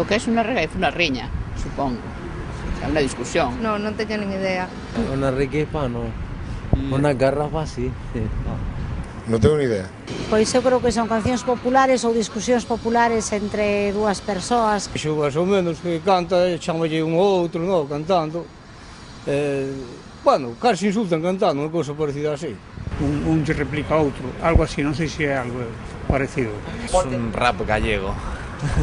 O que é unha regueifa, unha riña, supongo. É unha discusión. Non teño nin idea. Unha regueifa, non. Unha garrafa, sí. Non tengo ni idea. Pois eu creo que son cancións populares ou discusións populares entre dúas persoas. Xo máis ou menos que canta, chamalle un ou outro, non, cantando. Bueno, casi insultan cantando, unha cousa parecida así. Un se replica a outro, algo así, non sei se é algo parecido. Es un rap gallego.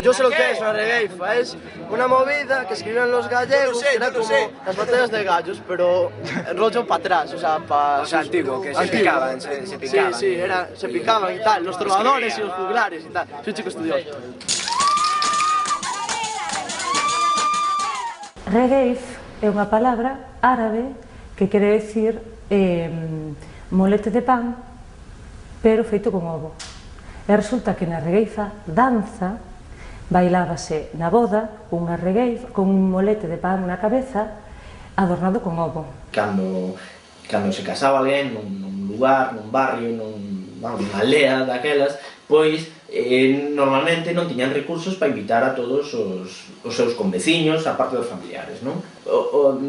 Yo sé lo que es una regueifa, es una movida que escribían los gallegos, que era como las batallas de gallos, pero rollo para atrás, o sea, para... O sea, antiguo, que se picaban, se picaban. Sí, se picaban y tal, los trovadores y los juglares y tal. Soy un chico estudioso. Regueif é unha palabra árabe que quere decir molete de pan, pero feito con ovo. E resulta que na regueifa danza, bailábase na boda unha regueifa con un molete de pan na cabeza adornado con ovo. Cando se casaba alguén nun lugar, nun barrio, nunha aldea daquelas, pois normalmente non tiñan recursos para invitar a todos os seus conveciños, a parte dos familiares, non?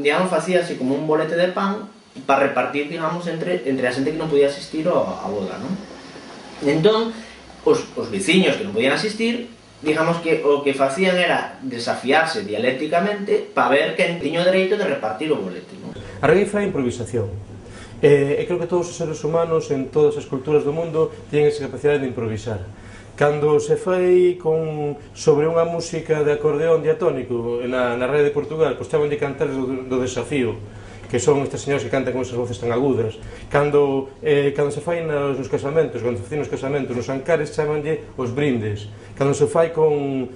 Digamos, facíase como un bolete de pan para repartir, digamos, entre a xente que non podía asistir á boda, non? Entón, os veciños que non podían asistir, digamos que o que facían era desafiarse dialécticamente para ver quen tiña o dereito de repartir o bolete, non? A regueifa é improvisación. E creo que todos os seres humanos en todas as culturas do mundo teñen esa capacidade de improvisar. Cando se fai sobre unha música de acordeón diatónico na Radio de Portugal, pois chamanlle cantares do desafío, que son estas señoras que cantan con esas voces tan agudas. Cando se fai nos casamentos, cando se fai nos casamentos, nos ancares chamanlle os brindes. Cando se fai con...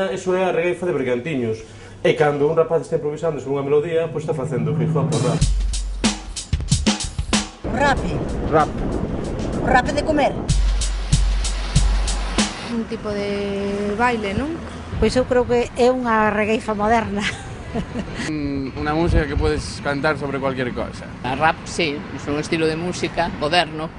Eso é a regueifa de Bergantiños. E cando un rapaz está improvisando sobre unha melodía, pois está facendo hip hop rap. Rap de comer. Un tipo de baile, non? Pois eu creo que é unha regueifa moderna. Una música que puedes cantar sobre cualquier cosa. A rap, sí, es un estilo de música moderno.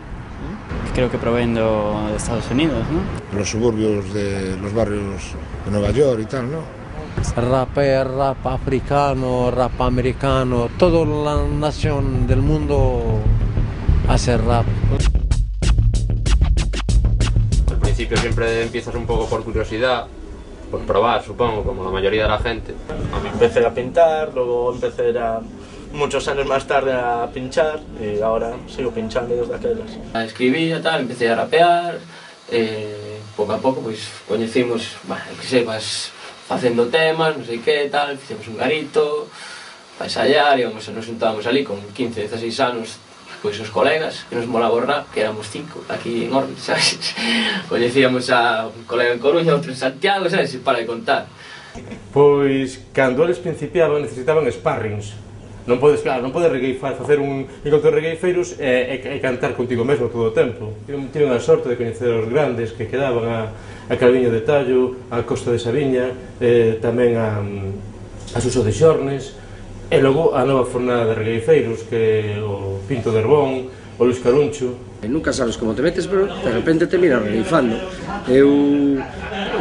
Creo que proviendo de Estados Unidos, ¿no? Los suburbios de los barrios de Nueva York y tal, ¿no? Rap é rap africano, rap americano, toda la nación del mundo hace rap. Al principio siempre empiezas un poco por curiosidad, por probar, supongo, como la mayoría de la gente. Empecé a pintar, luego empecé muchos años más tarde a pinchar y ahora sigo pinchando desde aquellas. Escribía, tal, empecé a rapear, pouco a pouco pois coñecimos, que sei, vas facendo temas, non sei que, tal, fixemos un garito para ensayar, nos juntábamos ali con 15, 16 anos, pois os colegas, que nos molaba o rap, que éramos 5 aquí en Orbit, sabes? Coñecíamos a un colega en Coruña, outro en Santiago, sabes? Para de contar. Pois, cando eles principiaban, necesitaban sparrings. Non podes, claro, non podes regueifar, facer un encontro de regueifeiros e cantar contigo mesmo todo o tempo. Tiven a sorte de coñecer os grandes que quedaban a Calviño de Tallo, a Costa de Sabiña, tamén a Suso de Xornes, e logo a nova fornada de regueifeiros, que é o Pinto de Herbón, o Luis Caruncho. Nunca sabes como te metes, pero de repente te miras regueifando. Eu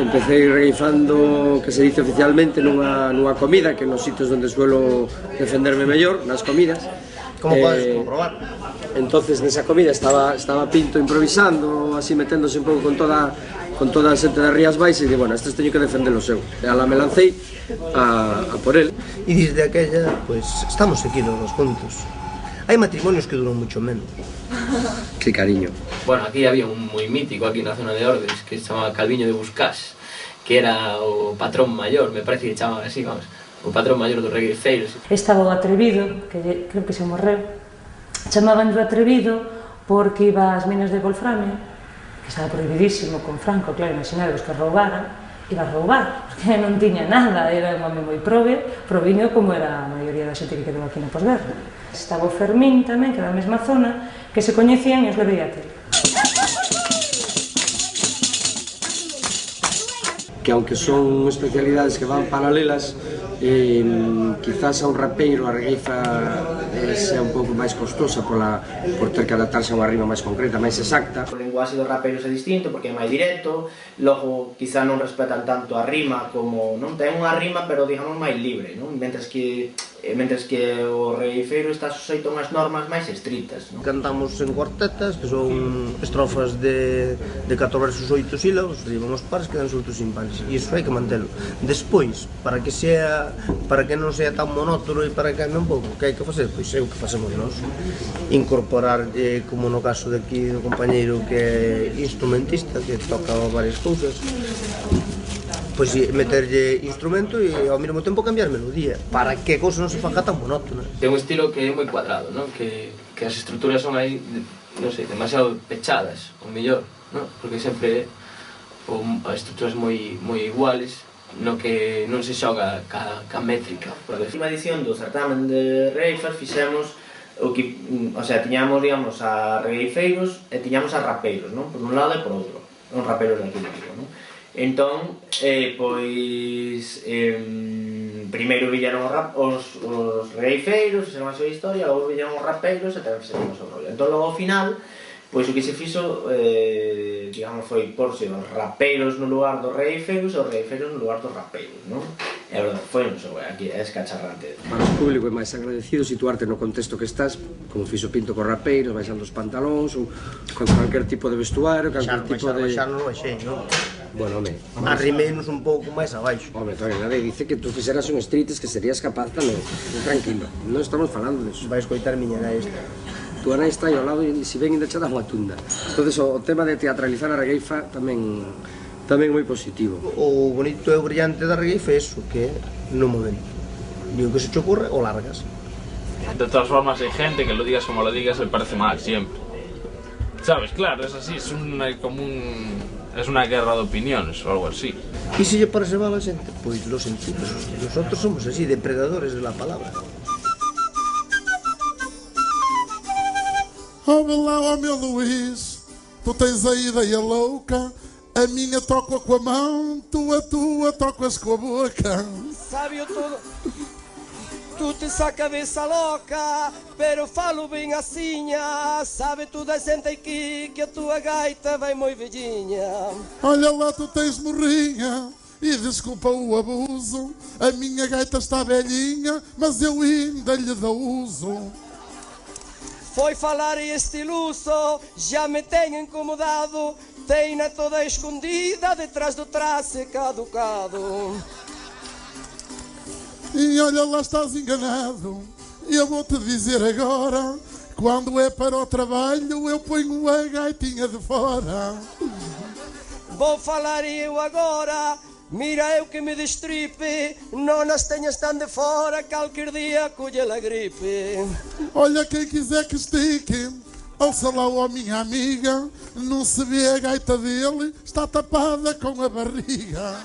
empecé regueifando, que se dice oficialmente, nunha comida, que nos sitios onde suelo defenderme mellor, nas comidas. Como podes comprobar? Entonces, nesa comida estaba Pinto improvisando, así meténdose un pouco con toda a xente das Rías Baixas, e digo, bueno, estes teño que defender o seu. E ala me lancei a por él. E desde aquella, pues, estamos aquí los juntos. Hai matrimonios que duran mucho menos. Sí, cariño. Bueno, aquí había un moi mítico aquí na zona de Ordes que se chamaba Calviño de Buscás, que era o patrón maior, me parece que chamaban así, vamos, o patrón maior dos regueifeiros. Estaba o Atrevido, que creo que se morreu. Chamaban o Atrevido porque iba ás minas de Wolframio, que estaba prohibidísimo con Franco, claro, imaginados que roubaran, iba a roubar, porque non tiña nada, era un home moi proviño como era a maioría da xente que quedou aquí na posguerra. Estaba o Fermín tamén, que era da mesma zona, que se coñecían e os levei a tele. Que aunque son especialidades que van paralelas, Quizás a un rapeiro a regueifa sea un pouco máis costosa por ter que adaptarse a unha rima máis concreta, máis exacta. O linguaxe dos rapeiros é distinto porque é máis directo, logo quizá non respetan tanto a rima como, non ten unha rima pero digamos máis libre, non? Mentres que o regueifeiro está suxeito a unhas normas máis estritas, non? Cantamos en cuartetas, que son estrofas de 4 versos 8 sílabos, riman os pares, quedan soltos impares, e iso hai que mantelo. Despois, para que non sea tan monótono e para que cambie un pouco, que hai que facer? Pois é o que facemos nós, incorporar, como no caso de aquí do compañeiro que é instrumentista, que toca varias cousas, pois meterlle instrumento e ao mesmo tempo cambiar melodía, para que a cousa non se faga tan monótona. Ten un estilo que é moi cuadrado, non? Que as estruturas son aí, non sei, demasiado pechadas, o mellor, non? Porque sempre as estruturas moi iguales, no que non se xoga ca métrica. Por a última edición do certamen de regueifas fixemos o que, o sea, tiñamos, digamos, a regueifeiros e tiñamos a rapeiros, non? Por un lado e por outro, os rapeiros de aquí de Vigo, non? Entón, pois, primeiro villaron os regueifeiros, fixeron a súa historia, logo villaron os rapeiros e tamén fixeron o seu rollo. Entón, logo, ao final, pois o que se fixo, digamos, foi porse os rapeiros no lugar dos regueifeiros e os regueifeiros no lugar dos rapeiros, non? E a verdade, foi un xogo, aquí é escacharrante. Para o público é máis agradecido situarte no contexto que estás, como fixo Pinto cos rapeiros, baixando os pantalóns, ou con cualquier tipo de vestuario, cualquier tipo de... Baixar non baixei, non? Bueno, home... Arrimeinos un pouco máis abaixo. Home, nadie dice que tú fixeras un streets que serías capaz tamén. Tranquilo, non estamos falando disso. Vai escoitar miña nai esta. Tu nai está aí ao lado e se ven ainda che dá unha tunda. Entón, o tema de teatralizar a regueifa tamén é moi positivo. O bonito e o brillante da regueifa é eso, que é no momento. E o que se te ocurre, o largas. De todas formas, hay gente que lo digas como lo digas, le parece mal siempre. ¿Sabes? Claro, es así, es una guerra de opiniones o algo así. E se lle parece mal a xente? Pois lo sentimos, nosotros somos así, depredadores de la palabra. Olá, meu Luís, tu tens a ideia louca, a minha toco com a mão, a tua tocas com a boca. Sabe todo, tu tens a cabeça louca, pero falo bem assim, sabe tu da gente aqui que a tua gaita vai moi velhinha. Olha lá, tu tens morrinha, e desculpa o abuso, a minha gaita está velhinha, mas eu ainda lhe dou uso. Foi falar este luso, já me tem incomodado, tem-na toda escondida detrás do traço caducado. E olha lá, estás enganado, eu vou-te dizer agora, quando é para o trabalho eu ponho a gaitinha de fora. Vou falar eu agora, mira eu que me destripe, não nas tenhas tão de fora, qualquer dia colhe a gripe. Olha, quem quiser que estique, ouça lá, ó minha amiga, não se vê a gaita dele, está tapada com a barriga.